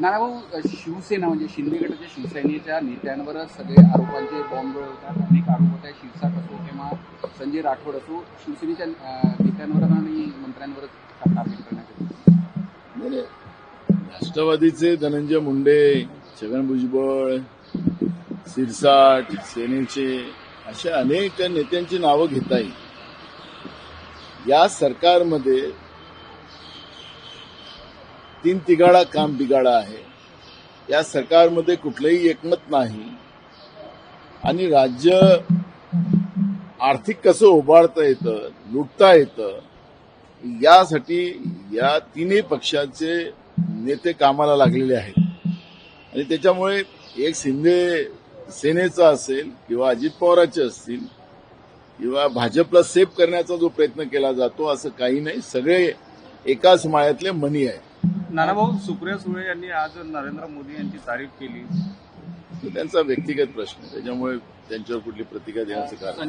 नानाभाऊ, शिवसेना म्हणजे शिंदे गटाच्या शिवसेनेच्या नेत्यांवर सगळे आरोपांचे बॉम्ब होतात. अनेक आरोप होत आहेत. शिरसाट असो किंवा संजय राठोड असो, शिवसेनेच्या नेत्यांवर आणि मंत्र्यांवर टार्गेट करण्यात येते. राष्ट्रवादीचे धनंजय मुंडे, छगन भुजबळ, शिरसाट, सेनेचे अशा अनेक नेत्यांची नावं घेता येईल. या सरकारमध्ये तीन तिघाडा काम बिघाडा आहे. या सरकारमध्ये कुठलंही एकमत नाही आणि राज्य आर्थिक कसं उभारता येतं, लुटता येतं, यासाठी या तिन्ही पक्षाचे नेते कामाला लागलेले आहेत. आणि त्याच्यामुळे एक शिंदे सेनेचा असेल किंवा अजित पवारांचे असतील किंवा भाजपला सेफ करण्याचा जो प्रयत्न केला जातो असं काही नाही. सगळे एकाच माळ्यातले मणी आहेत. नानाभाऊ, सुप्रिया सुळे यांनी आज नरेंद्र मोदी यांची तारीफ केली. तो त्यांचा व्यक्तिगत प्रश्न, त्याच्यामुळे त्यांच्यावर कुठली प्रतिक्रिया देण्याचं कारण